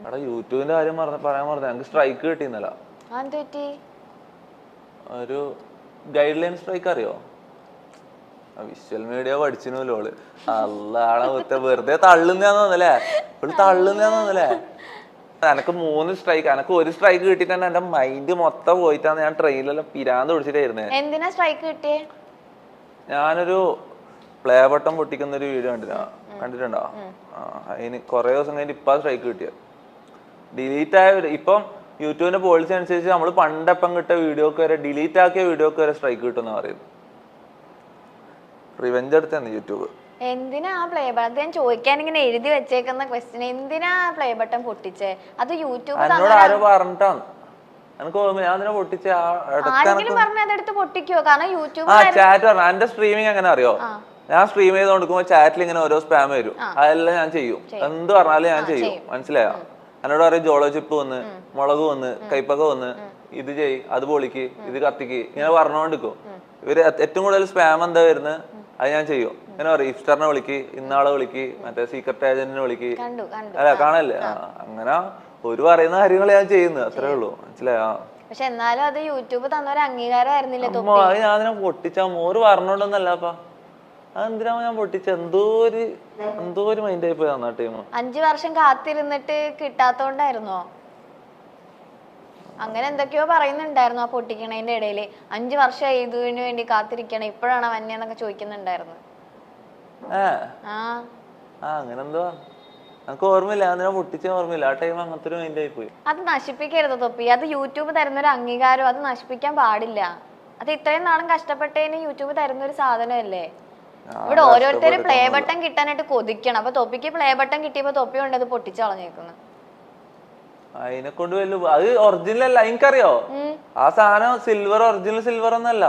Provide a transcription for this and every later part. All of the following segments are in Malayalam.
എടാ യൂട്യൂബിന്റെ കാര്യം പറയാൻ പറഞ്ഞ ഞങ്ങൾക്ക് സ്ട്രൈക്ക് കിട്ടിയെന്നല്ല. ഒരു ഗൈഡ് ലൈൻ സ്ട്രൈക്ക് അറിയോ? വിഷ്വൽ മീഡിയ പഠിച്ചിരുന്നല്ലോ ഓള്. അല്ലാളെ വെറുതെ തള്ളുന്നല്ലേ, ഇവള് തള്ളുന്നല്ലേ. എനക്ക് 3 സ്ട്രൈക്ക്, എനക്ക് 1 സ്ട്രൈക്ക് കിട്ടിട്ട് തന്നെ എന്റെ മൈൻഡ് മൊത്തം പോയിട്ടാണ് ഞാൻ ട്രെയിനിലെല്ലാം പിരാന്ത് പിടിച്ചിട്ടായിരുന്നേ. എന്തിനാ സ്ട്രൈക്ക് കിട്ടിയേ? ഞാനൊരു പ്ലേ ബട്ടൺ പൊട്ടിക്കുന്ന ഒരു വീഡിയോ കണ്ടിട്ടുണ്ടോ? അതിന് കൊറേ ദിവസം കഴിഞ്ഞിട്ട് ഇപ്പൊ സ്ട്രൈക്ക് കിട്ടിയത്. ഡിലീറ്റ് ആയ ഇപ്പം യൂട്യൂബിന്റെ പോളിസി അനുസരിച്ച് നമ്മൾ പണ്ടെപ്പം കിട്ടിയ വീഡിയോക്ക് വരെ, ഡിലീറ്റ് ആക്കിയ വീഡിയോക്ക് വരെ സ്ട്രൈക്ക് കിട്ടുമെന്ന് പറയുന്നത്. റിവെഞ്ച് എടുത്താണ് യൂട്യൂബ്. എന്തിനാ പ്ലേ ബട്ടൺ? ഞാൻ ചോദിക്കാൻ ഇങ്ങനെ എഴുതി വെച്ചേക്കുന്ന ക്വസ്റ്റ്യൻ, എന്തിനാ പ്ലേ ബട്ടൺ പൊട്ടിച്ചേ? അത് യൂട്യൂബ് എന്നോട് ആരോ പറഞ്ഞിട്ടാണ്. എനിക്ക് ഓർമ്മ ഞാൻ അതിനെ പൊട്ടിച്ച അതെടുത്ത് പൊട്ടിക്കോ? കാരണം യൂട്യൂബ് ചാറ്റ് പറഞ്ഞു. എന്റെ സ്ട്രീമിങ് എങ്ങനെ അറിയോ? ഞാൻ സ്ട്രീം ചെയ്ത് കൊടുക്കുമ്പോ ചാറ്റിൽ ഇങ്ങനെ ഓരോ സ്പാം വരും. അതെല്ലാം ഞാൻ ചെയ്യും. എന്ത് പറഞ്ഞാലും ഞാൻ ചെയ്യും. മനസ്സിലായോ? എന്നോട് പറയും ജോളോ ചിപ്പ് വന്ന്, മുളക് വന്ന്, കൈപ്പക്ക വന്ന്, ഇത് ചെയ്, അത് പൊളിക്ക്, ഇത് കത്തിക്ക്, ഇങ്ങനെ പറഞ്ഞോണ്ടിരിക്കും. ഇവര് ഏറ്റവും കൂടുതൽ സ്പാം എന്താ വരുന്നത് അത് ഞാൻ ചെയ്യും. ഇങ്ങനെ പറയും ഇഫ്റ്ററിനെ വിളിക്ക്, ഇന്നാളെ വിളിക്ക്, മറ്റേ സീക്രട്ട് ഏജന്റിനെ വിളിക്ക്. അല്ല കാണല്ലേ? അങ്ങനെ ഒരു പറയുന്ന കാര്യങ്ങൾ ഞാൻ ചെയ്യുന്നത്, അത്രേ ഉള്ളൂ. മനസ്സിലായോ? പക്ഷെ എന്നാലും അത് യൂട്യൂബ് തന്നൊരു അംഗീകാരമായിരുന്നില്ല. ഞാൻ അതിനെ പൊട്ടിച്ച മോര് പറഞ്ഞോണ്ടൊന്നല്ലപ്പാ. അതെന്തിനാ ഞാൻ പൊട്ടിച്ച? എന്തോ ഒരു മൈൻഡ് ആയി പോയി ആ ടൈം. 5 വർഷം കാത്തിരുന്നിട്ട് കിട്ടാത്തോണ്ടായിരുന്നോ? അങ്ങനെ എന്തൊക്കെയോ പറയുന്നുണ്ടായിരുന്നു ആ പൊട്ടിക്കണേന്റെ ഇടയില്. 5 വർഷമായി ഇതിനു വേണ്ടി കാത്തിരിക്കണം, ഇപ്പോഴാണ് വന്നേന്നൊക്കെ ചോദിക്കുന്നുണ്ടായിരുന്നു. അങ്ങനെ എന്തോ എനിക്ക് ഓർമ്മയില്ല. അതിനെ പൊട്ടിച്ച ഓർമ്മയില്ല. ആ ടൈം അങ്ങനത്തെ ഒരു മൈൻഡ് ആയി പോയി. അത് നശിപ്പിക്കരുത് തൊപ്പി. അത് യൂട്യൂബ് തരുന്നൊരു അംഗീകാരം, അത് നശിപ്പിക്കാൻ പാടില്ല. അത് ഇത്രയും നാളും കഷ്ടപ്പെട്ടതിന് യൂട്യൂബ് തരുന്നൊരു സാധനമല്ലേ. ഇവിടെ ഓരോരുത്തര് പ്ലേ ബട്ടൺ കിട്ടാനായിട്ട് കൊതിക്കണം. അപ്പൊ തൊപ്പിക്ക് പ്ലേ ബട്ടൺ കിട്ടിയപ്പോ തൊപ്പി കൊണ്ട് അത് പൊട്ടിച്ചു കളഞ്ഞേക്കുന്നു. അതിനെ കൊണ്ട് അത് ഒറിജിനൽ അല്ല. എനിക്കറിയോ ആ സാധനം സിൽവർ, ഒറിജിനൽ സിൽവർ ഒന്നല്ല.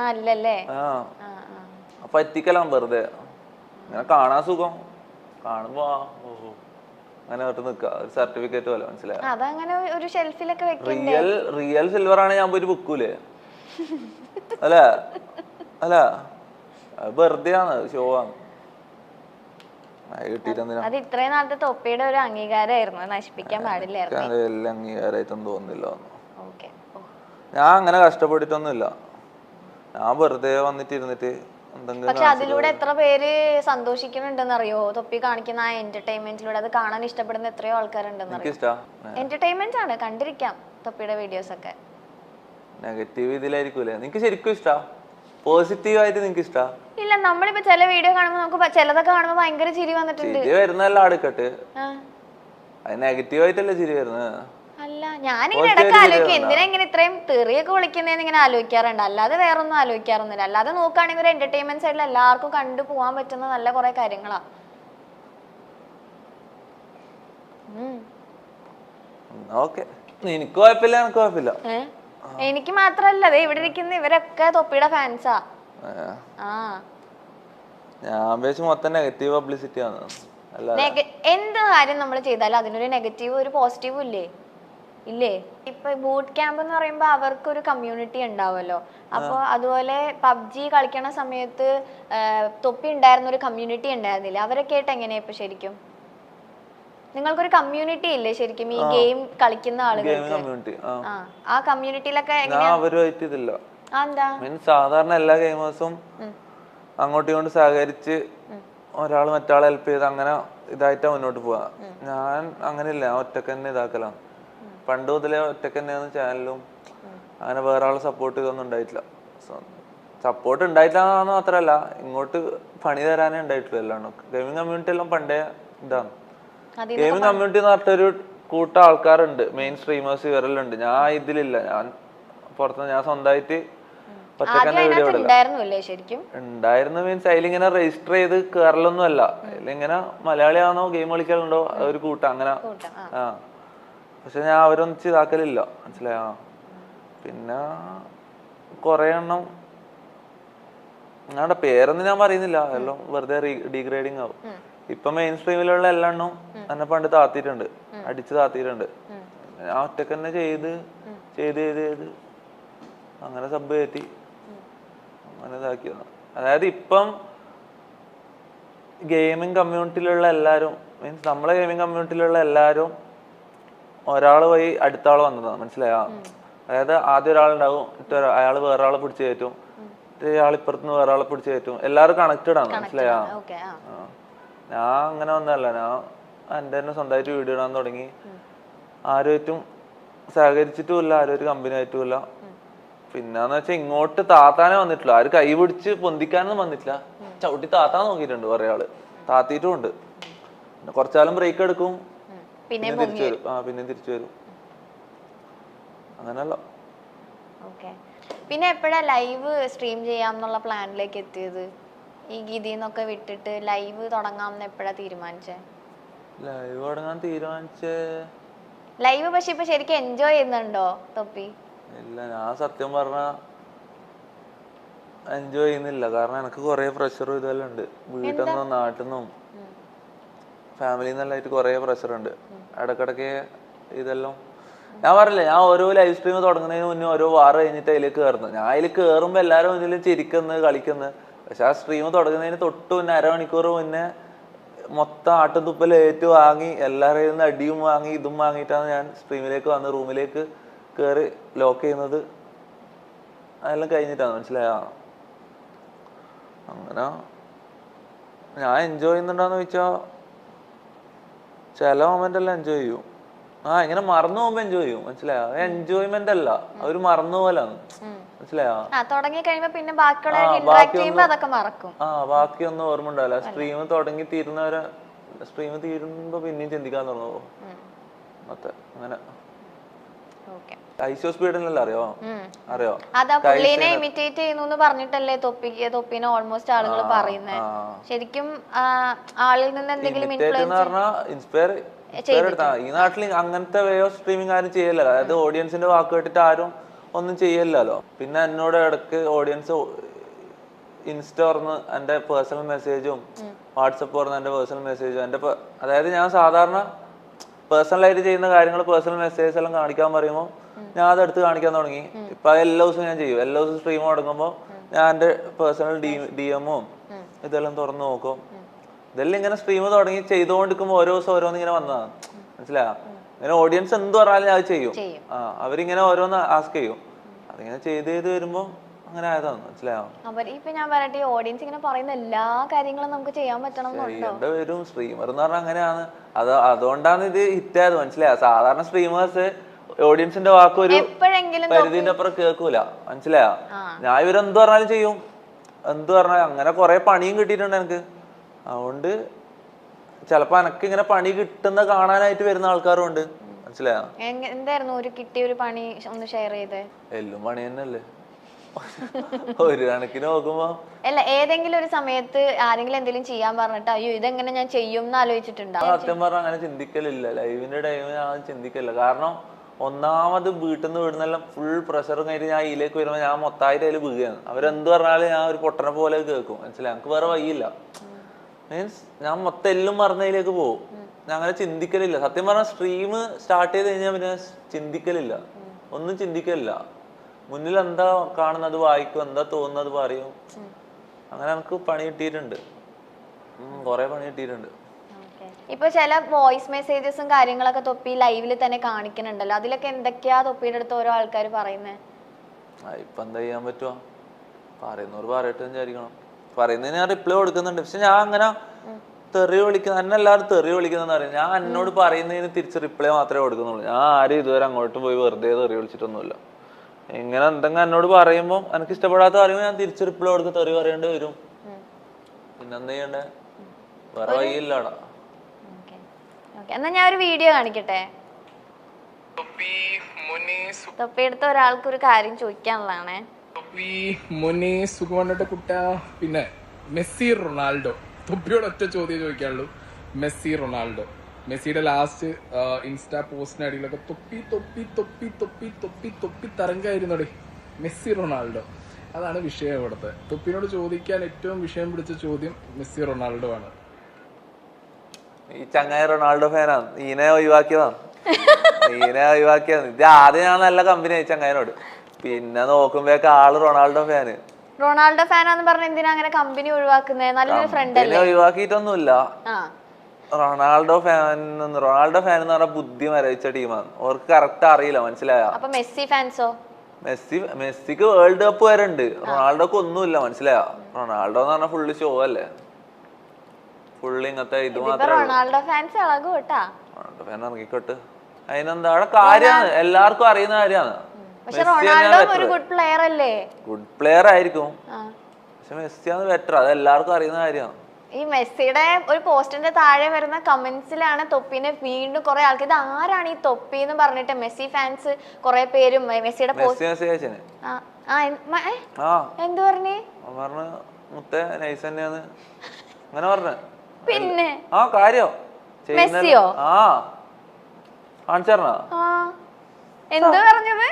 അല്ലല്ലേ? പറ്റിക്കലാം വെറുതെ. ഇങ്ങനെ കാണാൻ സുഖം, കാണുമ്പോ അങ്ങനെ നിക്ക ഒരു സർട്ടിഫിക്കറ്റ് പോലെ. മനസ്സിലായോ? അതങ്ങനെ ഒരു ഷെൽഫിലൊക്കെ വെക്കണ്ടേ? റിയൽ സിൽവർ ആണ് ഞാൻ പോയിട്ട് ബുക്കൂലേ? അല്ല അല്ല വെറുതെ ആണ്, ഷോ ആണ്. അത് ഇത്രയും നാളത്തെ തൊപ്പിയുടെ ഒരു അംഗീകാരമായിരുന്നു, നശിപ്പിക്കാൻ പാടില്ലായിരുന്നു. എല്ലാം അംഗീകാരമായിട്ടൊന്നും തോന്നുന്നില്ല. ഞാൻ അങ്ങനെ കഷ്ടപ്പെട്ടിട്ടൊന്നുമില്ല. ഞാൻ വെറുതെ വന്നിട്ടിരുന്നിട്ട് പക്ഷെ അതിലൂടെ എത്ര പേര് സന്തോഷിക്കുന്നുണ്ടെന്നറിയോ? തൊപ്പി കാണിക്കുന്ന ആ എന്റർടൈൻമെന്റിലൂടെ അത് കാണാൻ ഇഷ്ടപ്പെടുന്ന എത്രയോ ആൾക്കാരുണ്ടെന്നറിയോ? എന്റർടൈൻമെന്റ് ആണ്, കണ്ടിരിക്കാം തൊപ്പിയുടെ വീഡിയോസ് ഒക്കെ. നെഗറ്റീവ് ഇതിലായിരിക്കൂലേ? നിനക്ക് ശരിക്കും ഇഷ്ടാ? പോസിറ്റീവ് ആയിട്ട് നിനക്ക് ഇഷ്ടാ? ഇല്ല, നമ്മളിപ്പോ ചില വീഡിയോ കാണുമ്പോ നമുക്ക് ചിലതൊക്കെ കാണുമ്പോ ഭയങ്കര ചിരി വന്നിട്ടുണ്ട്. ചിരി വരുന്നതെല്ലാം അടുക്കട്ടെ, അത് നെഗറ്റീവ് ആയിട്ടല്ലേ ചിരി വരുന്നത്? അല്ല, ഞാനിങ്ങനെ ഇടയ്ക്ക് ആലോചിക്കും എന്തിനാ ഇങ്ങനെ ഇത്രയും തെറിയൊക്കെ വിളിക്കുന്നതെന്ന് ഇങ്ങനെ ആലോചിക്കാറുണ്ട്. അല്ലാതെ വേറൊന്നും ആലോചിക്കാറൊന്നുമില്ല. അല്ലാതെ നോക്കുകയാണെങ്കിൽ ഒരു എന്റർടൈൻമെന്റ് സൈഡിൽ എല്ലാവർക്കും കണ്ടു പോകാൻ പറ്റുന്ന നല്ല കുറെ കാര്യങ്ങളാ. എനിക്ക് കുഴപ്പമില്ല, എനിക്ക് കുഴപ്പമില്ല. എനിക്ക് മാത്രല്ല, അതെ ഇവിടെ ഇരിക്കുന്ന ഇവരൊക്കെ തൊപ്പിയുടെ ഫാൻസാ. ഞാൻ വെച്ച് മൊത്തം നെഗറ്റീവ് പബ്ലിസിറ്റി ആണ്. എന്ത് കാര്യം നമ്മൾ ചെയ്താലും അതിനൊരു നെഗറ്റീവ് ഒരു പോസിറ്റീവും ഇല്ലേ? ഇപ്പൊ ബൂട്ട് ക്യാമ്പ് എന്ന് പറയുമ്പോ അവർക്കൊരു കമ്മ്യൂണിറ്റി ഉണ്ടാവുമല്ലോ. അപ്പൊ അതുപോലെ പബ്ജി കളിക്കണ സമയത്ത് തൊപ്പി ഉണ്ടായിരുന്ന ഒരു കമ്മ്യൂണിറ്റി ഉണ്ടായിരുന്നില്ല? അവരൊക്കെ ആയിട്ട് എങ്ങനെയാ ഇപ്പൊ ശരിക്കും? നിങ്ങൾക്കൊരു കമ്മ്യൂണിറ്റി ഇല്ലേ ശരിക്കും ഈ ഗെയിം കളിക്കുന്ന ആളുകൾക്ക്? ആ കമ്മ്യൂണിറ്റിയിലൊക്കെ സാധാരണ എല്ലാ ഗെയിമേഴ്സും അങ്ങോട്ടും ഇങ്ങോട്ടും സഹകരിച്ച് ഒരാൾ മറ്റാളെ ഹെൽപ്പ് ചെയ്ത് അങ്ങനെ ഇതായിട്ടാ മുന്നോട്ട് പോവാ. ഞാൻ അങ്ങനെയില്ല, ഒറ്റക്ക് തന്നെ ഇതാക്കലാണ്. പണ്ട് മുതലേ ഒറ്റക്ക് തന്നെയാണ് ചാനലും. അങ്ങനെ വേറെ ആളെ സപ്പോർട്ട് ഇതൊന്നും ഉണ്ടായിട്ടില്ല. സപ്പോർട്ട് ഉണ്ടായിട്ടില്ലാന്ന് മാത്രല്ല, ഇങ്ങോട്ട് പണി തരാനേ ഉണ്ടായിട്ടില്ല. എല്ലാം ഗെയിമിംഗ് കമ്മ്യൂണിറ്റി എല്ലാം പണ്ടേ ഇതാണ്. ഗെയിമിംഗ് കമ്മ്യൂണിറ്റി എന്ന് പറഞ്ഞിട്ടൊരു കൂട്ടം ആൾക്കാരുണ്ട്, മെയിൻ സ്ട്രീമേഴ്സ് ഇവരെല്ലാം ഉണ്ട്. ഞാൻ ഇതിലില്ല. ഞാൻ പുറത്തുനിന്ന് ഞാൻ സ്വന്തമായിട്ട് ഉണ്ടായിരുന്നു. മീൻസ് അതിലിങ്ങനെ രജിസ്റ്റർ ചെയ്ത് കേറലൊന്നും അല്ല. അതിലിങ്ങനെ മലയാളിയാണോ ഗെയിം കളിക്കലുണ്ടോ അതൊരു കൂട്ടം അങ്ങനെ. പക്ഷെ ഞാൻ അവരൊന്നിച്ച് ഇതാക്കലില്ല. മനസ്സിലായോ? പിന്നെ കൊറേ എണ്ണം, ഞങ്ങളുടെ പേരൊന്നും ഞാൻ പറയുന്നില്ല, എല്ലാം വെറുതെ ഡീഗ്രേഡിങ് ആവും. ഇപ്പൊ മെയിൻ സ്ട്രീമിലുള്ള എല്ലാ എണ്ണവും എന്നെ പണ്ട് താത്തിയിട്ടുണ്ട്, അടിച്ച് താത്തിയിട്ടുണ്ട്. ഞാൻ ഒറ്റക്ക് തന്നെ ചെയ്ത് അങ്ങനെ സബ് കയറ്റി അങ്ങനെ ഇതാക്കിയതാണ്. അതായത് ഇപ്പം ഗെയിമിംഗ് കമ്മ്യൂണിറ്റിയിലുള്ള എല്ലാവരും, മീൻസ് നമ്മളെ ഗെയിമിംഗ് കമ്മ്യൂണിറ്റിയിലുള്ള എല്ലാവരും ഒരാള് പോയി അടുത്ത ആള് വന്നതാണ്, മനസ്സിലായോ? അതായത് ആദ്യം ഒരാളുണ്ടാവും, അയാള് വേറെ ആളെ പിടിച്ചു കയറ്റും, ഇയാൾ ഇപ്പുറത്തുനിന്ന് വേറെ ആളെ പിടിച്ചു കയറ്റും, എല്ലാവരും കണക്റ്റഡ് ആണ്, മനസ്സിലായോ? ഞാൻ അങ്ങനെ ഒന്നല്ല, ഞാൻ എൻ്റെ തന്നെ സ്വന്തമായിട്ട് വീഡിയോ ഇടാൻ തുടങ്ങി. ആരുമായിട്ടും സഹകരിച്ചിട്ടുമില്ല, ആരും ഒരു കമ്പനി ആയിട്ടുമില്ല. പിന്നെന്ന് വെച്ചാൽ ഇങ്ങോട്ട് താത്താനേ വന്നിട്ടില്ല, ആര് കൈ പിടിച്ച് പൊന്തിക്കാനൊന്നും വന്നിട്ടില്ല, ചവിട്ടി താത്താൻ നോക്കിയിട്ടുണ്ട് കുറെ ആള്, താത്തിയിട്ടും ഉണ്ട്. കുറച്ചാലും ബ്രേക്ക് എടുക്കും, പിന്നെ തിരിച്ചു വരും. പിന്നെ തിരിച്ചു വരും, അങ്ങനല്ല. പിന്നെ എപ്പോഴാ ലൈവ് സ്ട്രീം ചെയ്യാന്നുള്ള പ്ലാനിലേക്ക് എത്തിയത്? ഈ ഗീതിന്നൊക്കെ വിട്ടിട്ട് ലൈവ് തുടങ്ങാമെന്ന് എപ്പോഴാ തീരുമാനിച്ചേ? ലൈവ് തുടങ്ങാൻ തീരുമാനിച്ചേ ലൈവ് പക്ഷെ ഇപ്പൊ ശരിക്കും എൻജോയ് ചെയ്യുന്നുണ്ടോ തൊപ്പി? ഇല്ല, ഞാൻ സത്യം പറഞ്ഞ എൻജോയ് ചെയ്യുന്നില്ല. കാരണം എനിക്ക് കുറെ പ്രഷറും ഇതെല്ലാം ഉണ്ട്, വീട്ടിൽ നിന്നും നാട്ടിൽ നിന്നും ഫാമിലിയിൽ നിന്നെല്ലാം ആയിട്ട് കുറെ പ്രഷറുണ്ട്. ഇടക്കിടക്ക് ഇതെല്ലാം ഞാൻ പറഞ്ഞില്ലേ, ഞാൻ ഓരോ ലൈവ് സ്ട്രീം തുടങ്ങുന്നതിന് മുന്നേ ഓരോ വാർ കഴിഞ്ഞിട്ട് അതിലേക്ക് കയറുന്നത്. ഞാൻ അതിൽ കയറുമ്പോൾ എല്ലാവരും മുന്നിലും ചിരിക്കുന്നത് കളിക്കുന്നത്. പക്ഷെ ആ സ്ട്രീം തുടങ്ങുന്നതിന് തൊട്ട് മുന്നേ അരമണിക്കൂർ മുന്നേ മൊത്തം ആട്ടും തുപ്പലും ഏറ്റു വാങ്ങി എല്ലാവരുടെ നിന്ന് അടിയും വാങ്ങി ഇതും വാങ്ങിയിട്ടാണ് ഞാൻ സ്ട്രീമിലേക്ക് വന്ന് റൂമിലേക്ക് കയറി ലോക്ക് ചെയ്യുന്നത്. അതെല്ലാം കഴിഞ്ഞിട്ടാണ്, മനസ്സിലായോ? അങ്ങനെ ഞാൻ എൻജോയ് ചെയ്യുന്നുണ്ടോന്ന് ചോദിച്ചാൽ ചില മൊമെന്റ് എല്ലാം എൻജോയ് ചെയ്യും. ഇങ്ങനെ മറന്നു പോകുമ്പോ എൻജോയ് ചെയ്യും, മനസ്സിലായോ? എൻജോയ്മെന്റ് അല്ല, അവര് മറന്നു പോലാണ്, മനസ്സിലായോ? ബാക്കിയൊന്നും ഓർമ്മ ഉണ്ടാവില്ല. സ്ട്രീം തുടങ്ങി തീരുന്നവരെ സ്ട്രീം തീരുമ്പോ പിന്നെയും ചിന്തിക്കാൻ തുടങ്ങുമോ മൊത്തം അങ്ങനെ. ഐസോ സ്പീഡിനല്ല, അറിയോ? അറിയോ? ഇമിറ്റേറ്റ് ചെയ്യുന്നു പറഞ്ഞിട്ടല്ലേ തൊപ്പിനെ ഓൾമോസ്റ്റ് ആളുകൾ പറയുന്നത്. ശരിക്കും ആളിൽ നിന്ന് എന്തെങ്കിലും ഇൻസ്പയർ ഈ നാട്ടിൽ അങ്ങനത്തെ വേ ഓഫ് സ്ട്രീമിംഗ് ആരും ചെയ്യല്ലോ. അതായത് ഓഡിയൻസിന്റെ വാക്ക് കേട്ടിട്ട് ആരും ഒന്നും ചെയ്യല്ലോ. പിന്നെ എന്നോട് ഇടക്ക് ഓഡിയൻസ് ഇൻസ്റ്റ തുറന്ന് എന്റെ പേഴ്സണൽ മെസ്സേജും വാട്സപ്പ് തുറന്ന് എന്റെ പേഴ്സണൽ മെസ്സേജും അതായത് ഞാൻ സാധാരണ പേഴ്സണലായിട്ട് ചെയ്യുന്ന കാര്യങ്ങൾ പേഴ്സണൽ മെസ്സേജസ് എല്ലാം കാണിക്കാൻ പറയുമ്പോൾ ഞാൻ അതെടുത്ത് കാണിക്കാൻ തുടങ്ങി. ഇപ്പൊ എല്ലാ ദിവസവും ഞാൻ ചെയ്യും. എല്ലാ ദിവസവും സ്ട്രീം തുടങ്ങുമ്പോൾ ഞാൻ എന്റെ പേഴ്സണൽ DM-ഉം ഇതെല്ലാം തുറന്നു നോക്കും. ഇതെല്ലാം ഇങ്ങനെ സ്ട്രീം തുടങ്ങി ചെയ്തുകൊണ്ടിരിക്കുമ്പോൾ ഓരോ ദിവസം ഓരോന്ന് ഇങ്ങനെ വന്നതാണ്, മനസ്സിലായോ? ഇങ്ങനെ ഓഡിയൻസ് എന്ത് പറഞ്ഞാലും ഞാൻ ചെയ്യും. അവരിങ്ങനെ ഓരോന്ന് ആസ്ക് ചെയ്യും. അതിങ്ങനെ ചെയ്ത് വരുമ്പോ അങ്ങനെ ആയതാണ്, മനസ്സിലായോ? ഇപ്പൊ ഞാൻ പറയട്ടെ, ഓഡിയൻസ് ഇങ്ങനെ പറയുന്ന എല്ലാ കാര്യങ്ങളും നമുക്ക് ചെയ്യാൻ പറ്റണം ചെയ്യേണ്ട വരും. സ്ട്രീമർ എന്ന് പറഞ്ഞാൽ അങ്ങനെയാണ്. അതുകൊണ്ടാണ് ഇത് ഹിറ്റായത്, മനസ്സിലായോ? സാധാരണ സ്ട്രീമേഴ്സ് ഓഡിയൻസിന്റെ വാക്ക് ഒരു പരിധിന്റെ അപ്പുറം കേൾക്കൂല, മനസ്സിലായോ? ഞാൻ ഇവരെന്ത് പറഞ്ഞാലും ചെയ്യും, എന്ത് പറഞ്ഞാലും. അങ്ങനെ കുറെ പണിയും കിട്ടിയിട്ടുണ്ട് എനിക്ക്. അതുകൊണ്ട് ചിലപ്പോ എനക്ക് ഇങ്ങനെ പണി കിട്ടുന്ന കാണാനായിട്ട് വരുന്ന ആൾക്കാരും ഉണ്ട്, മനസ്സിലായോ? എന്തായിരുന്നു ഒരു കിട്ടിയ ഒരു പണി ഒന്ന് ഷെയർ ചെയ്തേ? എല്ലാം പണി തന്നെയല്ലേ ഒരു കണക്കിന് നോക്കുമ്പോ. അല്ല, ഏതെങ്കിലും ഒരു സമയത്ത് ആരെങ്കിലും എന്തെങ്കിലും ചെയ്യാൻ പറഞ്ഞിട്ട് അയ്യോ ഇതെങ്ങനെ ഞാൻ ചെയ്യും എന്ന് ആലോചിച്ചിട്ടുണ്ടോ? സത്യം പറഞ്ഞാൽ അങ്ങനെ ചിന്തിക്കലില്ല. ലൈവിന്റെ ടൈമിൽ ഞാൻ ചിന്തിക്കില്ല. കാരണം ഒന്നാമത് വീട്ടിൽ നിന്ന് വിടുന്നെല്ലാം ഫുൾ പ്രഷറും കഴിഞ്ഞിട്ട് ഞാൻ ഇതിലേക്ക് വരുമ്പോൾ ഞാൻ മൊത്തമായിട്ട് അതിൽ വീഴുകയാണ്. അവരെന്ത് പറഞ്ഞാലും ഞാൻ ഒരു പൊട്ടനെ പോലെ കേൾക്കും, മനസ്സിലായി? എനിക്ക് വേറെ വഴിയില്ല. മീൻസ് ഞാൻ മൊത്തം എല്ലാം മറന്നതിലേക്ക് പോകും. ഞാൻ അങ്ങനെ ചിന്തിക്കലില്ല. സത്യം പറഞ്ഞാൽ സ്ട്രീം സ്റ്റാർട്ട് ചെയ്ത് കഴിഞ്ഞാൽ പിന്നെ ചിന്തിക്കലില്ല, ഒന്നും ചിന്തിക്കലില്ല. മുന്നിൽ എന്താ കാണുന്നത് വായിക്കും, എന്താ തോന്നുന്നത് പറയും. അങ്ങനെ എനിക്ക് പണി കിട്ടിയിട്ടുണ്ട്, കുറെ പണി കിട്ടിയിട്ടുണ്ട്. ഇപ്പൊ ചില വോയിസ് മെസ്സേജസും കാര്യങ്ങളൊക്കെ തൊപ്പി ലൈവില് തന്നെ കാണിക്കുന്നുണ്ടല്ലോ, അതിലൊക്കെ എന്തൊക്കെയാ തൊപ്പിയുടെ അടുത്ത് ഓരോ ആൾക്കാർ പറയുന്നത്? ഇപ്പൊ എന്താ ചെയ്യാൻ പറ്റുമോ? പറയുന്നവർ പറയട്ടെ വിചാരിക്കണം. പറയുന്നതിന് ഞാൻ റിപ്ലൈ കൊടുക്കുന്നുണ്ട്. പക്ഷെ ഞാൻ അങ്ങനെ തെറി വിളിക്കുന്ന എന്നെ എല്ലാവരും തെറി വിളിക്കുന്നതെന്ന് പറയും. ഞാൻ എന്നോട് പറയുന്നതിന് തിരിച്ച് റിപ്ലൈ മാത്രമേ കൊടുക്കുന്നുള്ളൂ. ഞാൻ ആരും ഇതുവരെ അങ്ങോട്ട് പോയി വെറുതെ തെറി വിളിച്ചിട്ടൊന്നുമില്ല. ഇങ്ങനെ എന്തെങ്കിലും എന്നോട് പറയുമ്പോൾ എനിക്ക് ഇഷ്ടപ്പെടാത്ത പറയുമ്പോൾ ഞാൻ തിരിച്ച് റിപ്ലൈ കൊടുത്ത് തെറി പറയേണ്ടി വരും. പിന്നെന്താ ചെയ്യണ്ടേ? വേറെ വഴിയില്ലടാ. എന്നാ ഞാൻ ഒരു വീഡിയോ കാണിക്കട്ടെ. തൊപ്പിയെടുത്ത ഒരാൾക്ക് ഒരു കാര്യം ചോദിക്കാനുള്ളതാണേ. പിന്നെ മെസ്സി റൊണാൾഡോ, തൊപ്പിയോട് ഒറ്റ ചോദ്യം ചോദിക്കാനുള്ളൂ. മെസ്സി റൊണാൾഡോ, മെസ്സിയുടെ ലാസ്റ്റ് ഇൻസ്റ്റാ പോസ്റ്റിന് അടിയിലൊക്കെ തൊപ്പി തൊപ്പി തൊപ്പി തൊപ്പി തൊപ്പി തൊപ്പി തരംഗമായിരുന്നോടെ. മെസ്സി റൊണാൾഡോ, അതാണ് വിഷയം ഇവിടുത്തെ. തൊപ്പിനോട് ചോദിക്കാൻ ഏറ്റവും വിഷയം പിടിച്ച ചോദ്യം മെസ്സി റൊണാൾഡോ ആണ്. ഈ ചങ്ങായി റൊണാൾഡോ ഫാനാണ്. ഈനെ ഒഴിവാക്കിയതാണ്. ഇത് ആദ്യം ഞാൻ നല്ല കമ്പനി ആയി ചങ്ങായിനോട്. പിന്നെ നോക്കുമ്പോഴേക്ക് ആള് റൊണാൾഡോ ഫാന്. റൊണാൾഡോ ഫാനാന്ന് പറഞ്ഞ എന്തിനാ അങ്ങനെ കമ്പനി ഒഴിവാക്കുന്നേ? നല്ലൊരു ഫ്രണ്ട് അല്ലേ? ഒഴിവാക്കിയിട്ടൊന്നുമില്ല. റൊണാൾഡോ ഫാൻ എന്ന് പറഞ്ഞാൽ ബുദ്ധി മരവിച്ച ടീമാണ്. അവർക്ക് കറക്റ്റ് അറിയില്ല, മനസ്സിലായ? അപ്പൊ മെസ്സി ഫാൻസോ? മെസ്സിക്ക് വേൾഡ് കപ്പ് വരെ ഉണ്ട്, റൊണാൾഡോക്ക് ഒന്നുമില്ല, മനസ്സിലായ? റൊണാൾഡോ എന്ന് പറഞ്ഞാൽ ഫുള്ള് ഷോ അല്ലേ, ഫുള്ള് ഇങ്ങനത്തെ ഇത് മാത്രമേ. റൊണാൾഡോ ഫാൻസ് ഇളകും കേട്ടാ. റൊണാൾഡോ ഫാൻ ഇറങ്ങിക്കോട്ട്, അതിനെന്താ, അവിടെ കാര്യമാണ്, എല്ലാവർക്കും അറിയുന്ന കാര്യമാണ്. പക്ഷെ റൊണാൾഡോ ഒരു ഗുഡ് പ്ലെയർ അല്ലേ? ഗുഡ് പ്ലെയർ ആയിരിക്കും, പക്ഷെ മെസ്സിയാണ് ബെറ്റർ, അത് എല്ലാവർക്കും അറിയുന്ന കാര്യമാണ്. ഈ മെസ്സിയുടെ ഒരു പോസ്റ്റിന്റെ താഴെ വരുന്ന കമന്റ്സിലാണ് തൊപ്പിനെ വീണ്ടും കുറെ ആൾക്ക് ഇത് ആരാണ് ഈ തൊപ്പി എന്ന് പറഞ്ഞിട്ട് മെസ്സി ഫാൻസ് കുറെ പേരും മെസ്സിയുടെ എന്ത് പറഞ്ഞേ മുത്തേ നൈസ് തന്നെയാണ് അങ്ങനെ പറഞ്ഞ. പിന്നെ ആ കാര്യം മെസ്സിയോ കാണിച്ചറിഞ്ഞ എന്ത് പറഞ്ഞത്?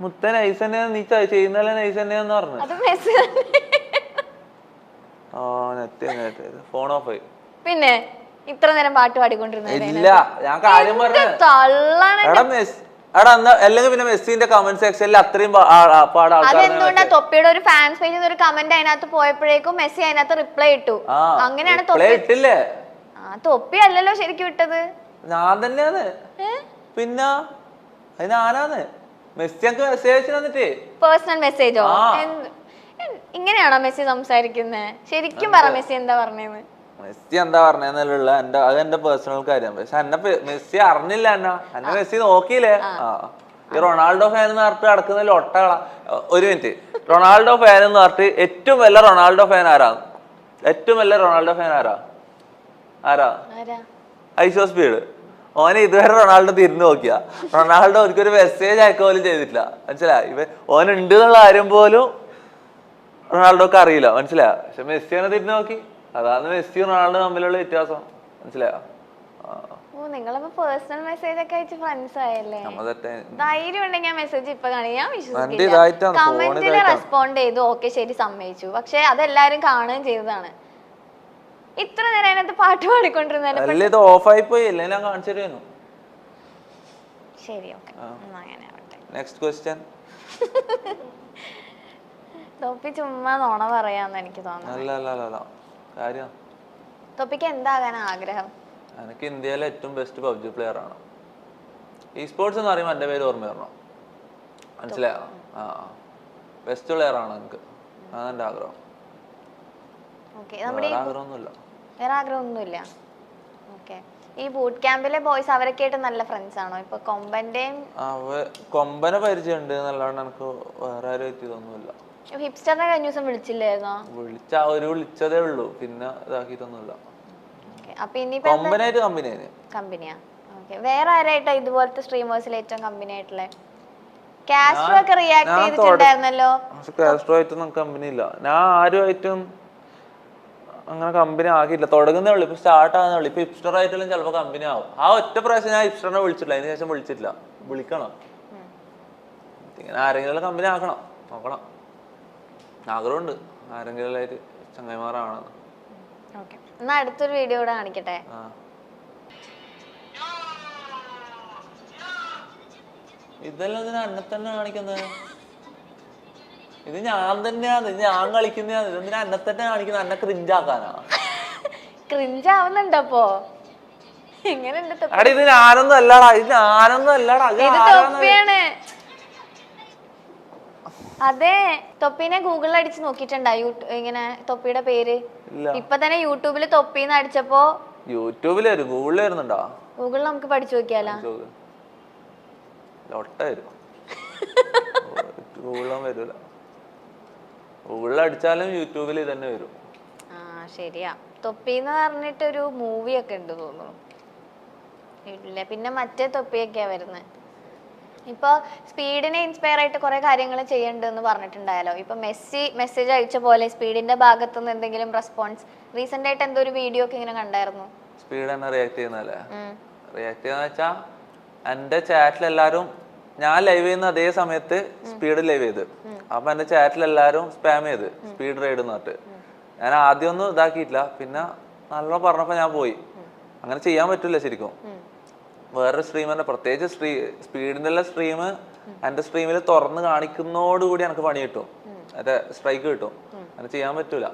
മുത്തേ നൈസ് തന്നെയാണ്, നീ ചെയ്യുന്നല്ലേ നൈസ് തന്നെയാന്ന് പറഞ്ഞു. അത് മെസ്സി ഫോൺ ഓഫ് ആയി. പിന്നെ ഇത്ര നേരം പാട്ട് പാടിക്കൊണ്ടിരുന്നില്ല, ഞാൻ കാര്യം പറഞ്ഞു. അല്ലെങ്കിൽ പിന്നെ മെസ്സിന്റെ കമന്റ് സെക്ഷനിൽ അത്രയും അതെന്തുകൊണ്ടാ തൊപ്പിയുടെ ഒരു ഫാൻസ് പേജിൽ ഒരു കമന്റ് അതിനകത്ത് പോയപ്പോഴേക്കും മെസ്സി അതിനകത്ത് റിപ്ലൈ ഇട്ടു. അങ്ങനെയാണ് ഇട്ടില്ലേ? തൊപ്പി അല്ലല്ലോ ശരിക്കും ഇട്ടത്, ഞാൻ തന്നെയാണ്. പിന്നെ അത് ഞാനാണ്. മെസ്സി മെസ്സേജ് തന്നിട്ടേ പേഴ്സണൽ മെസ്സേജോ? ഇങ്ങനെയാണോ മെസ്സി സംസാരിക്കുന്നത്? ശരിക്കും പറ, മെസ്സി എന്താ പറഞ്ഞേന്ന്? മെസ്സി എന്താ പറഞ്ഞെന്നുള്ള അത് എന്റെ പേഴ്സണൽ കാര്യം. പക്ഷെ എന്നെ മെസ്സി അറിഞ്ഞില്ല, എന്നെ മെസ്സി നോക്കിയില്ലേ? ഈ റൊണാൾഡോ ഫാൻ എന്ന് പറഞ്ഞിട്ട് നടക്കുന്നതിൽ ഒട്ടകള. ഒരു മിനിറ്റ്, റൊണാൾഡോ ഫാൻ എന്ന് പറഞ്ഞിട്ട് ഏറ്റവും വലിയ റൊണാൾഡോ ഫാൻ ആരാ? ഏറ്റവും വലിയ റൊണാൾഡോ ഫാൻ ആരാ? ഐസോ സ്പീഡ്. ഓനെ ഇതുവരെ റൊണാൾഡോ തിരിഞ്ഞു നോക്കിയ റൊണാൾഡോ ഒരിക്കലും മെസ്സേജ് അയക്കുക പോലും ചെയ്തിട്ടില്ല, മനസ്സിലായി? ഓനുണ്ട് എന്നുള്ള കാര്യം പോലും റൊണാൾഡോക്ക് അറിയില്ല, മനസ്സിലായ? പക്ഷെ മെസ്സിനെ തിരിഞ്ഞു നോക്കി, അതാണ് മെസ്സി റൊണാൾഡോ തമ്മിലുള്ള വ്യത്യാസം, മനസ്സിലായോ? നിങ്ങളിപ്പോ പേഴ്സണൽ മെസ്സേജ് ഒക്കെ അയച്ച് ഫ്രണ്ട്സ് ആയല്ലേ? ധൈര്യം ഉണ്ടെങ്കിൽ ഞാൻ മെസ്സേജ് ഇപ്പൊ കാണില്ല, ഞാൻ വിശ്വസിക്കില്ല. കമന്റില് റെസ്പോണ്ട് ചെയ്തു, ഓക്കെ ശരി സമ്മതിച്ചു, പക്ഷെ അതെല്ലാരും കാണുകയും ചെയ്തതാണ്. ഇത്ര നേരം അതിനകത്ത് പാട്ട് പാടിക്കൊണ്ടിരുന്നല്ലോ, ഓഫായി പോയി. ഞാൻ കാണിച്ചു തരുന്നു. ശരി, ഓക്കെ, അങ്ങനെ ആവട്ടെ. Next question. തൊപ്പി ചുമ്മാ നോണ പറയാന്ന് എനിക്ക് തോന്നുന്നു. തൊപ്പിക്ക് എന്താകാൻ ആഗ്രഹം? എനിക്ക് ഇന്ത്യയിലെ ഏറ്റവും ബെസ്റ്റ് പബ്ജി പ്ലെയർ ആണ്. ഈ സ്പോർട്സ് എന്ന് പറയുമ്പോൾ എന്റെ പേര് ഓർമ്മ വരണം, മനസ്സിലായോ? ബെസ്റ്റ് പ്ലെയർ ആണ് എനിക്ക്, അതാണ് എന്റെ ആഗ്രഹം. വേറെ ആഗ്രഹമൊന്നുമില്ല. ഓക്കെ, ഈ ബൂട്ട് ക്യാമ്പിലെ ബോയ്സ് അവരൊക്കെ ആയിട്ട് നല്ല ഫ്രണ്ട്സ് ആണോ? ഇപ്പൊ കൊമ്പനെ പരിചയമുണ്ട് എന്നല്ലാണ്ട് എനിക്ക് വേറെ ആരും എത്തിയതൊന്നുമില്ല. ഹിപ്സ്റ്ററിനെ കഴിഞ്ഞ ദിവസം വിളിച്ചില്ലായിരുന്നോ? വിളിച്ചതേ ഉള്ളൂ, പിന്നെ ഇതാക്കിയിട്ടൊന്നുമില്ല. കമ്പനിയാ? ഓക്കെ, വേറെ ആരായിട്ടാ ഇതുപോലത്തെ സ്ട്രീമേഴ്സിൽ ഏറ്റവും കമ്പനി ആയിട്ടുള്ള? കാസ്ട്രോ ഒക്കെ റിയാക്ട് ചെയ്തിട്ടുണ്ടായിരുന്നല്ലോ. കാസ്ട്രോ ആയിട്ടൊന്നും കമ്പനി ഇല്ല, ഞാൻ ആരുമായിട്ടും അങ്ങനെ കമ്പനി ആക്കിയില്ല. തുടങ്ങുന്നേ ഉള്ളു, ഇപ്പൊ സ്റ്റാർട്ട് ആകുന്നേ ഉള്ളു. ഇപ്പൊ ഹിപ്സ്റ്റർ ആയിട്ടെല്ലാം ചിലപ്പോ കമ്പനി ആവും. ആ ഒറ്റ പ്രാവശ്യം ഞാൻ ഹിപ്സ്റ്ററിനെ വിളിച്ചിട്ടില്ല, അതിന് ശേഷം വിളിച്ചിട്ടില്ല. വിളിക്കണം, ഇങ്ങനെ ആരെങ്കിലും കമ്പനി ആക്കണം, നോക്കണം. ആഗ്രഹമുണ്ട് ആരെങ്കിലും ആയിട്ട് ചങ്ങായിമാറാണ്. അടുത്തൊരു വീഡിയോ കൂടെ കാണിക്കട്ടെ. ഇതെല്ലാം ഇതിന് അന്നെ തന്നെ കാണിക്കുന്നത്. ഇത് ഞാൻ തന്നെയാണ്, ഇത് ഞാൻ കളിക്കുന്നതാണ്. ഇതെന്തിനാ അന്നെ തന്നെ കാണിക്കുന്നത്? അന്നെ ക്രിഞ്ചാക്കാനാ? ക്രിഞ്ചാവുന്നുണ്ടപ്പോ? എങ്ങനെയുണ്ട്? ഇത് ഞാനൊന്നും അല്ലടാ, ഇത് ഞാനൊന്നും അല്ലടാ, അതെ. തൊപ്പിനെ ഗൂഗിളിൽ അടിച്ച് നോക്കിട്ടുണ്ടാ ഇങ്ങനെ തൊപ്പിയുടെ പേര്? ഇപ്പൊ തന്നെ യൂട്യൂബില് തൊപ്പിന്ന് അടിച്ചപ്പോ യൂട്യൂബിൽ ഗൂഗിളിൽ വരുന്നുണ്ടോ? ഗൂഗിളിൽ നമുക്ക് പഠിച്ചു നോക്കിയാലോ? ഗൂഗിളും വരൂല, ഗൂഗിളിൽ അടിച്ചാലും യൂട്യൂബിൽ തന്നെ വരും. ശരിയാ. തൊപ്പിന്ന് പറഞ്ഞിട്ടൊരു മൂവി ഒക്കെ ഉണ്ട് തോന്നുന്നു. ഇല്ല, പിന്നെ മറ്റേ തൊപ്പിയൊക്കെയാ വരുന്നത്. ഇപ്പൊ സ്പീഡിനെ ഇൻസ്പയർ ആയിട്ട് കുറെ കാര്യങ്ങൾ ചെയ്യണ്ടെന്ന് പറഞ്ഞിട്ടുണ്ടായാലോ. ഇപ്പൊ മെസ്സി മെസ്സേജ് അയച്ച പോലെ സ്പീഡിന്റെ ഭാഗത്തു നിന്ന് എന്തെങ്കിലും റെസ്പോൺസ് റീസെന്റ് ആയിട്ട് എന്തോ ഒരു വീഡിയോ ഒക്കെ ഇങ്ങനെ കണ്ടായിരുന്നു. സ്പീഡ് തന്നെ റിയാക്ട് ചെയ്യുന്നല്ലേ? റിയാക്ട് ചെയ്യുന്ന വെച്ചാ എന്റെ ചാറ്റിൽ എല്ലാരും, ഞാൻ ലൈവ് ചെയ്യുന്ന അതേ സമയത്ത് സ്പീഡ് ലൈവ് ചെയ്ത്, അപ്പൊ എന്റെ ചാറ്റിൽ എല്ലാരും സ്പാം ചെയ്ത് സ്പീഡ് റൈഡ് എന്ന് പറഞ്ഞിട്ട്. ഞാൻ ആദ്യം ഒന്നും ഇതാക്കിയിട്ടില്ല, പിന്നെ നല്ലോണം പറഞ്ഞപ്പോ ഞാൻ പോയി. അങ്ങനെ ചെയ്യാൻ പറ്റില്ല ശരിക്കും. വേറൊരു സ്ട്രീമറിന്റെ പ്രത്യേകിച്ച് സ്പീഡിന്റെ സ്ട്രീം എന്റെ സ്ട്രീമിൽ തുറന്ന് കാണിക്കുന്നതോടുകൂടി എനിക്ക് പണി കിട്ടും, മറ്റേ സ്ട്രൈക്ക് കിട്ടും. അങ്ങനെ ചെയ്യാൻ പറ്റൂല.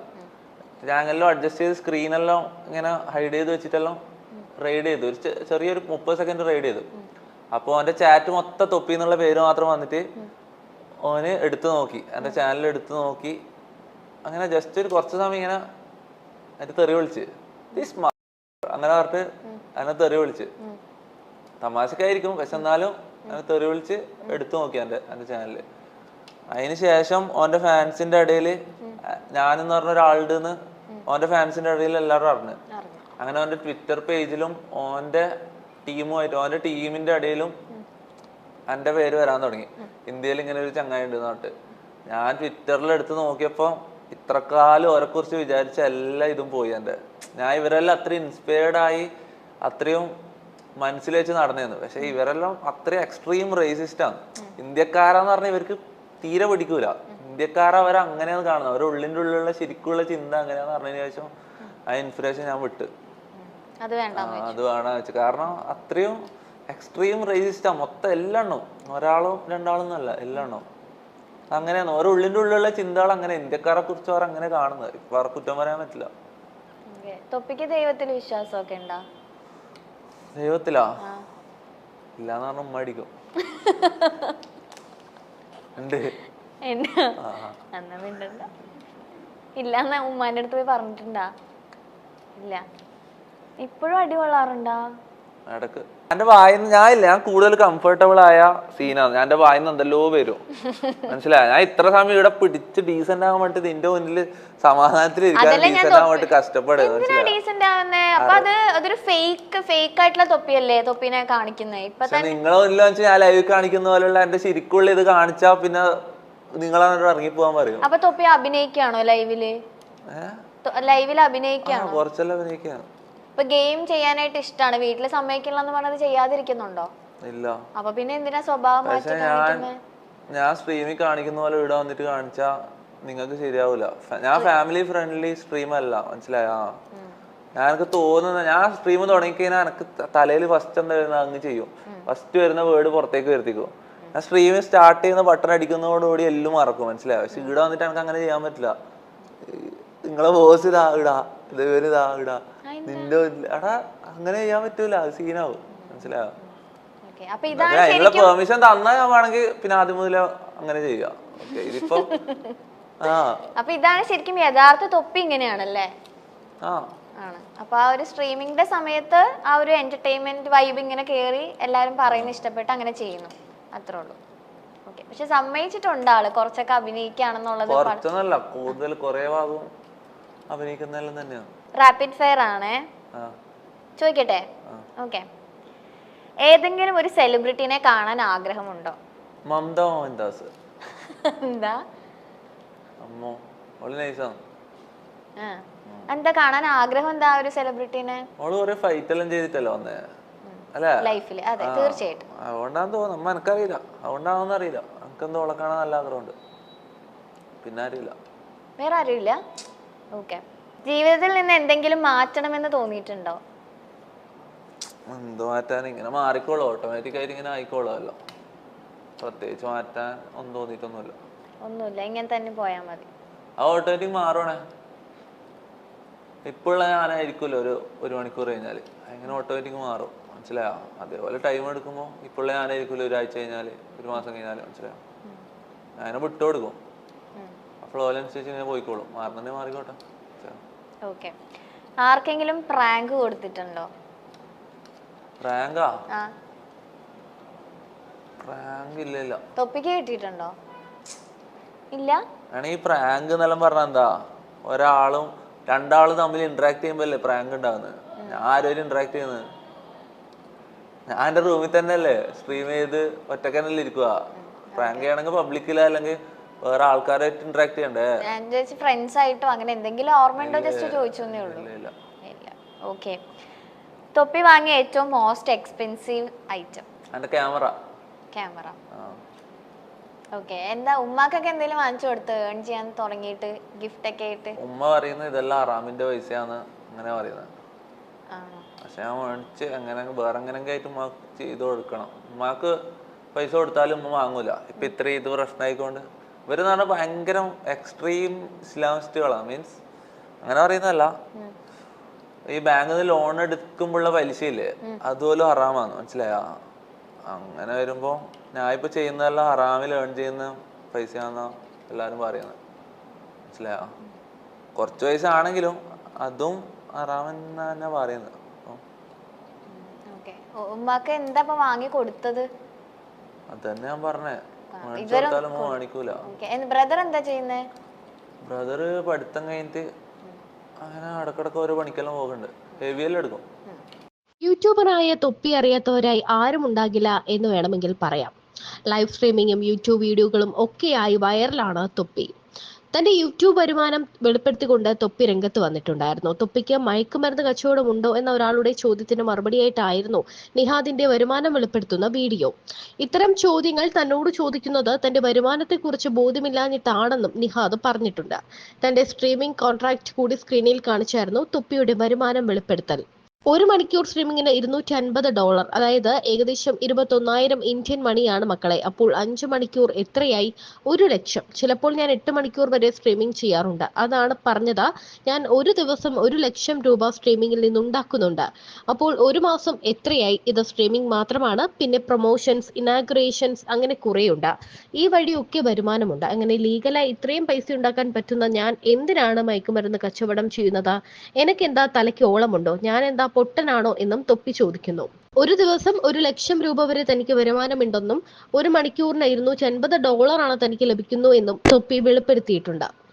ഞാനെല്ലാം അഡ്ജസ്റ്റ് ചെയ്ത് സ്ക്രീനെല്ലാം ഇങ്ങനെ ഹൈഡ് ചെയ്ത് വെച്ചിട്ടെല്ലാം റെയ്ഡ് ചെയ്തു, ഒരു ചെറിയൊരു 30 സെക്കൻഡ് റെയ്ഡ് ചെയ്തു. അപ്പോൾ അവന്റെ ചാറ്റ് മൊത്തം തൊപ്പി എന്നുള്ള പേര് മാത്രം വന്നിട്ട് ഓന് എടുത്തു നോക്കി, എൻ്റെ ചാനൽ എടുത്തു നോക്കി. അങ്ങനെ ജസ്റ്റ് ഒരു കുറച്ച് സമയം ഇങ്ങനെ അതിന്റെ തെറി വിളിച്ച് അങ്ങനെ പറഞ്ഞിട്ട് അതിനെ തെറി വിളിച്ച്, തമാശക്കായിരിക്കും പക്ഷെ എന്നാലും അതിനെ തെറി വിളിച്ച് എടുത്തു നോക്കി എൻ്റെ ചാനലില്. അതിന് ശേഷം ഓന്റെ ഫാൻസിന്റെ ഇടയിൽ ഞാനെന്ന് പറഞ്ഞ ഒരാളുടെ ഓന്റെ ഫാൻസിന്റെ ഇടയിൽ എല്ലാവരും അറിഞ്ഞു. അങ്ങനെ ഓന്റെ ട്വിറ്റർ പേജിലും ഓന്റെ ടീമുമായിട്ട് ഓന്റെ ടീമിന്റെ ഇടയിലും എൻ്റെ പേര് വരാൻ തുടങ്ങി. ഇന്ത്യയിൽ ഇങ്ങനെ ഒരു ചങ്ങായി ഉണ്ട് നാട്ട്. ഞാൻ ട്വിറ്ററിൽ എടുത്ത് നോക്കിയപ്പോ ഇത്രക്കാലം ഓരെ കുറിച്ച് വിചാരിച്ച എല്ലാ ഇതും പോയി എൻ്റെ. ഞാൻ ഇവരെല്ലാം അത്രയും ഇൻസ്പയർഡ് ആയി അത്രയും മനസ്സിൽ വെച്ച് നടന്നിരുന്നു. പക്ഷെ ഇവരെല്ലാം അത്രയും എക്സ്ട്രീം റേസിസ്റ്റ് ആണ്. ഇന്ത്യക്കാരാന്ന് പറഞ്ഞാൽ ഇവർക്ക് തീരെ പിടിക്കൂല. ഇന്ത്യക്കാരെ അവർ അങ്ങനെയാണ് കാണുന്നത്, അവരുടെ ഉള്ളിൻ്റെ ഉള്ളിലുള്ള ശരിക്കുള്ള ചിന്ത അങ്ങനെയാന്ന് പറഞ്ഞതിന് ശേഷം ആ ഇൻഫർമേഷൻ ഞാൻ വിട്ട് അത് വേണം വെച്ചു. കാരണം അത്രയും എക്സ്ട്രീം റേസിസ്റ്റാ മൊത്തം എല്ലെണ്ണോ, ഒരാളും രണ്ടാളും എന്നല്ല എല്ലെണ്ണോ അങ്ങനെയാണ്. ഓരോ ഉള്ളിൻ്റെ ഉള്ളിലുള്ള ചിന്തകൾ അങ്ങനെ ഇന്ത്യക്കാരെ കുറിച്ച് അവർ അങ്ങനെ കാണുന്നത്. ഇപ്പൊ അവർക്ക് കുറ്റം പറയാൻ പറ്റില്ല. തൊപ്പിക്ക് ദൈവത്തിൽ വിശ്വാസമൊക്കെ ഉണ്ടോ? ദൈവത്തിലാ ഇല്ലാന്ന് പറഞ്ഞ ഉമ്മ അടിക്കും. ഉണ്ട് ഇല്ലാന്ന് ഉമ്മാന്റെ അടുത്ത് പോയി പറഞ്ഞിട്ടുണ്ടാ? ഇല്ല. ഇപ്പോഴും അടി കൊള്ളാറുണ്ടാ? ഇടക്ക് എന്റെ വായിന്ന് ഞാൻ കൂടുതൽ കംഫർട്ടബിൾ ആയ സീനാണ്. ഞാൻ എന്റെ വായിന്ന് എന്തെല്ലോ വരും, മനസ്സിലായ? ഞാൻ ഇത്ര സമയം ഇവിടെ പിടിച്ച് ഡീസന്റ് ആകാൻ വേണ്ടി നിന്റെ മുന്നിൽ സമാധാനത്തിൽ ഇരിക്കാൻ ഡീസന്റ് ആവാൻ വേണ്ടി കഷ്ടപ്പെടുക. നിങ്ങളെ മുന്നിൽ വെച്ച് ഞാൻ ലൈവ് കാണിക്കുന്ന പോലുള്ള എന്റെ ശരിക്കുള്ള ഇത് കാണിച്ചാ പിന്നെ നിങ്ങളാണ് ഇറങ്ങിപ്പോവാൻ പറയും. അപ്പൊ തൊപ്പി അഭിനയിക്കാണോ ലൈവില്? അഭിനയിക്കാണോ? കുറച്ചെല്ലാം അഭിനയിക്കാണ്. ഇപ്പൊ ഗെയിം ചെയ്യാനായിട്ട് ഇഷ്ടമാണ്, വീട്ടില് സമ്മതിക്കില്ലെന്ന് പറഞ്ഞത് ചെയ്യാതിരിക്കുന്നുണ്ടോ? ഇല്ല. അപ്പൊ പിന്നെ എന്തിനാ സ്വഭാവം മാറ്റി കാണിക്കുന്നത്? ഞാൻ സ്ട്രീമിൽ കാണിക്കുന്ന പോലെ ഇവിടെ വന്നിട്ട് കാണിച്ചാ നിങ്ങൾക്ക് ശരിയാവൂല. ഞാൻ ഫാമിലി ഫ്രണ്ട്ലി സ്ട്രീം അല്ല, മനസ്സിലായോ? ഞാൻ എനിക്ക് തോന്നുന്ന ഞാൻ സ്ട്രീം തുടങ്ങിക്കഴിഞ്ഞാൽ എനിക്ക് തലയിൽ ഫസ്റ്റ് എന്താ വരുന്നത് അങ്ങ് ചെയ്യും. ഫസ്റ്റ് വരുന്ന വേർഡ് പുറത്തേക്ക് വരുത്തിക്കും. ഞാൻ സ്ട്രീം സ്റ്റാർട്ട് ചെയ്യുന്ന ബട്ടൺ അടിക്കുന്നതോടുകൂടി എല്ലാം മറക്കും, മനസ്സിലായോ? പക്ഷെ ഇവിടെ വന്നിട്ട് എനിക്ക് അങ്ങനെ ചെയ്യാൻ പറ്റില്ല. നിങ്ങളെ ബോസ് ഇതാ ഇടാ, ഇതേവരെ ഇതാ ഇടാ, നിന്റെ എടാ അങ്ങനെ ചെയ്യാൻ പറ്റൂല, അത് സീനാവും, മനസ്സിലായോ? അതിനുള്ള പെർമിഷൻ തന്നാ ഞാൻ വേണമെങ്കിൽ പിന്നെ ആദ്യം മുതൽ അങ്ങനെ ചെയ്യാം. ഇതിപ്പോ അപ്പൊ ഇതാണ് ശരിക്കും യഥാർത്ഥ തൊപ്പി ഇങ്ങനെയാണല്ലേ? ആണ്. അപ്പൊ ആ ഒരു സ്ട്രീമിംഗിന്റെ സമയത്ത് ആ ഒരു എന്റർടൈൻമെന്റ് വൈബ് ഇങ്ങനെ കേറി എല്ലാരും പറയുന്ന ഇഷ്ടപ്പെട്ട് അങ്ങനെ ചെയ്യുന്നു, അത്രേ ഉള്ളൂ. ഓക്കെ. പക്ഷെ സമ്മതിച്ചിട്ടുണ്ട് ആള് കുറച്ചൊക്കെ അഭിനയിക്കുകയാണെന്നുള്ളത്? കുറച്ചൊന്നല്ല, കൂടുതൽ കുറെ ഭാഗവും അഭിനയിക്കുന്നതെല്ലാം തന്നെയാണ്. റാപ്പിഡ് ഫയർ ആണേ, ചോദിക്കട്ടെ? ഓക്കെ. ഏതെങ്കിലും ഒരു സെലിബ്രിറ്റിനെ കാണാൻ ആഗ്രഹമുണ്ടോ? മമത മോഹൻദാസ്. എന്താ? അമ്മോ ഓള് നൈസാണ്. എന്താ കാണാൻ ആഗ്രഹം? എന്താ ഒരു സെലിബ്രിറ്റിനെ? ഓള് കുറെ ഫൈറ്റ് എല്ലാം ചെയ്തിട്ടല്ലോ വന്നേ അല്ലേ ലൈഫില്? അതെ, തീർച്ചയായിട്ടും. അതുകൊണ്ടാന്ന് തോന്നുന്നു, അമ്മ എനിക്കറിയില്ല, അതുകൊണ്ടാണെന്ന് അറിയില്ല. എനിക്കെന്തോ ഓളെ കാണാൻ നല്ല ആഗ്രഹമുണ്ട്, പിന്നെ അറിയില്ല. വേറെ ആരുമില്ല? ഓക്കെ. ജീവിതത്തിൽ നിന്ന് എന്തെങ്കിലും മാറ്റണമെന്ന് തോന്നിയിട്ടുണ്ടോ? എന്തോ മാറ്റാൻ, ഇങ്ങനെ മാറിക്കോളൂ, ഓട്ടോമാറ്റിക് ആയിട്ട് ഇങ്ങനെ ആയിക്കോളൂല്ലോ. പ്രത്യേകിച്ച് മാറ്റാൻ ഒന്നും തോന്നിയിട്ടൊന്നുമില്ല. ഒന്നുമില്ല, ഇങ്ങനെ തന്നെ പോയാ മതി. ആ ഓട്ടോമാറ്റിക് മാറണേ. ഇപ്പോഴുള്ള ഞാനായിരിക്കുമല്ലോ ഒരു മണിക്കൂർ കഴിഞ്ഞാൽ അങ്ങനെ ഓട്ടോമാറ്റിക് മാറും, മനസ്സിലായോ? അതേപോലെ ടൈം എടുക്കുമ്പോൾ ഇപ്പോഴുള്ള ഞാനായിരിക്കുമല്ലോ ഒരാഴ്ച കഴിഞ്ഞാൽ, ഒരു മാസം കഴിഞ്ഞാൽ, മനസ്സിലായോ? ഞാനെ വിട്ടു കൊടുക്കും, അപ്പോൾ ഓലനുസരിച്ച് ഇങ്ങനെ പോയിക്കോളും. മാറുന്നുണ്ടെ മാറിക്കോട്ടെ. ഓക്കെ. ആർക്കെങ്കിലും പ്രാങ്ക് കൊടുത്തിട്ടുണ്ടോ? പ്രാങ്കാ? പ്രാങ്ക് ഇല്ല. തൊപ്പിക്ക് കിട്ടിയിട്ടുണ്ടോ? ഇല്ല. ഈ പ്രാങ്ക് എന്നെല്ലാം പറഞ്ഞാൽ എന്താ, ഒരാളും രണ്ടാളും തമ്മിൽ ഇന്ററാക്ട് ചെയ്യുമ്പോ അല്ലേ പ്രാങ്ക് ഉണ്ടാവുന്നത്. ഞാൻ ആരും ഇന്ററാക്ട് ചെയ്യുന്നത്, ഞാൻ എന്റെ റൂമിൽ തന്നെ അല്ലേ സ്ട്രീം ചെയ്ത് ഒറ്റക്ക് തന്നെ ഇരിക്കുക. പ്രാങ്ക് ചെയ്യണമെങ്കിൽ പബ്ലിക്കില്ല, അല്ലെങ്കിൽ വേറെ ആൾക്കാരായിട്ട് ഇന്ററാക്ട് ചെയ്യണ്ടേ? ഫ്രണ്ട്സ് ആയിട്ടോ അങ്ങനെ എന്തെങ്കിലും ഓർമ്മയുണ്ടോ? ജസ്റ്റ് ചോദിച്ചേ ഉള്ളൂ. ഇല്ല. ഓക്കെ. തൊപ്പി വാങ്ങിയ ഏറ്റവും മോസ്റ്റ് എക്സ്പെൻസീവ് ഐറ്റം? എന്റെ ക്യാമറ. ഓക്കെ. എന്താ ഉമ്മാക്കൊക്കെ എന്തെങ്കിലും വാങ്ങിച്ചു കൊടുത്ത് ഏൺ ചെയ്യാൻ തുടങ്ങിയിട്ട് ഗിഫ്റ്റ് ഒക്കെ ആയിട്ട്? ഉമ്മ പറയുന്നത് ഇതെല്ലാം അറാമിന്റെ പൈസയാന്ന് അങ്ങനെ പറയുന്നത്. പക്ഷെ ഞാൻ മേടിച്ച് എങ്ങനെ വേറെ എങ്ങനെയൊക്കെ ആയിട്ട് ഉമ്മക്ക് ചെയ്ത് കൊടുക്കണം. ഉമ്മാക്ക് പൈസ കൊടുത്താലും ഉമ്മ വാങ്ങൂല. ഇപ്പൊ ഇത്രയും ഇത് പ്രശ്നമായിക്കൊണ്ട് ഇവരെന്ന് പറഞ്ഞാൽ ഭയങ്കര എക്സ്ട്രീം ഇസ്ലാമിസ്റ്റുകളാണ്. മീൻസ് അങ്ങനെ പറയുന്നതല്ല, ഈ ബാങ്കിൽ നിന്ന് ലോൺ എടുക്കുമ്പോഴുള്ള പലിശയില്ലേ അതുപോലും ഹറാമാണ്, മനസ്സിലായോ? അങ്ങനെ വരുമ്പോ ഞാൻ ഇപ്പൊ ചെയ്യുന്നതെല്ലാം ഹറാമിൽ ഏൺ ചെയ്യുന്ന പൈസയാണെന്നാ എല്ലാരും പറയുന്നത്, മനസ്സിലായോ? കുറച്ച് പൈസ ആണെങ്കിലും അതും ഹറാമെന്ന് തന്നെ പറയുന്നത്. ഉമ്മാക്ക് എന്താ വാങ്ങി കൊടുത്തത്? അതന്നെ ഞാൻ പറഞ്ഞേ, മേടിച്ചു കൊടുത്താലും മേടിക്കൂല. ബ്രദർ എന്താ ചെയ്യുന്നേ? ബ്രദർ പഠിത്തം കഴിഞ്ഞിട്ട് അങ്ങനെ ഇടക്കിടക്ക് ഓരോ പണിക്കെല്ലാം പോകുന്നുണ്ട്, ഹെവിയെല്ലാം എടുക്കും. യൂട്യൂബറായ തൊപ്പി അറിയാത്തവരായി ആരും ഉണ്ടാകില്ല എന്ന് വേണമെങ്കിൽ പറയാം. ലൈവ് സ്ട്രീമിങ്ങും യൂട്യൂബ് വീഡിയോകളും ഒക്കെയായി വൈറലാണ് തൊപ്പി. തന്റെ യൂട്യൂബ് വരുമാനം വെളിപ്പെടുത്തിക്കൊണ്ട് തൊപ്പി രംഗത്ത് വന്നിട്ടുണ്ടായിരുന്നു. തൊപ്പിക്ക് മയക്കുമരുന്ന് കച്ചവടം ഉണ്ടോ എന്ന ഒരാളുടെ ചോദ്യത്തിന് മറുപടിയായിട്ടായിരുന്നു നിഹാദിന്റെ വരുമാനം വെളിപ്പെടുത്തുന്ന വീഡിയോ. ഇത്തരം ചോദ്യങ്ങൾ തന്നോട് ചോദിക്കുന്നത് തന്റെ വരുമാനത്തെക്കുറിച്ച് ബോധ്യമില്ലാഞ്ഞിട്ടാണെന്നും നിഹാദ് പറഞ്ഞിട്ടുണ്ട്. തന്റെ സ്ട്രീമിംഗ് കോൺട്രാക്ട് കൂടി സ്ക്രീനിൽ കാണിച്ചായിരുന്നു തൊപ്പിയുടെ വരുമാനം വെളിപ്പെടുത്തൽ. 1 മണിക്കൂർ സ്ട്രീമിങ്ങിന് $250, അതായത് ഏകദേശം 21,000 ഇന്ത്യൻ മണിയാണ് മക്കളെ. അപ്പോൾ 5 മണിക്കൂർ എത്രയായി? 1 ലക്ഷം. ചിലപ്പോൾ ഞാൻ 8 മണിക്കൂർ വരെ സ്ട്രീമിംഗ് ചെയ്യാറുണ്ട്. അതാണ് പറഞ്ഞത്. ഞാൻ ഒരു ദിവസം 1 ലക്ഷം രൂപ സ്ട്രീമിംഗിൽ നിന്നുണ്ടാക്കുന്നുണ്ട്. അപ്പോൾ ഒരു മാസം എത്രയായി? ഇത് സ്ട്രീമിംഗ് മാത്രമാണ്, പിന്നെ പ്രൊമോഷൻസ്, ഇനാഗുറേഷൻസ്, അങ്ങനെ കുറേയുണ്ട്. ഈ വഴിയൊക്കെ വരുമാനമുണ്ട്. അങ്ങനെ ലീഗലായി ഇത്രയും പൈസ ഉണ്ടാക്കാൻ പറ്റുന്ന ഞാൻ എന്തിനാണ് മയക്കുമരുന്ന് കച്ചവടം ചെയ്യുന്നത്? എനിക്കെന്താ തലയ്ക്ക് ഓളമുണ്ടോ? ഞാൻ എന്താ പൊട്ടനാണോ എന്നും തൊപ്പി ചോദിക്കുന്നു. ഒരു ദിവസം 1 ലക്ഷം രൂപ വരെ തനിക്ക് വരുമാനമുണ്ടെന്നും 1 മണിക്കൂറിന് $250 തനിക്ക് ലഭിക്കുന്നു എന്നും തൊപ്പി വെളിപ്പെടുത്തിയിട്ടുണ്ട്.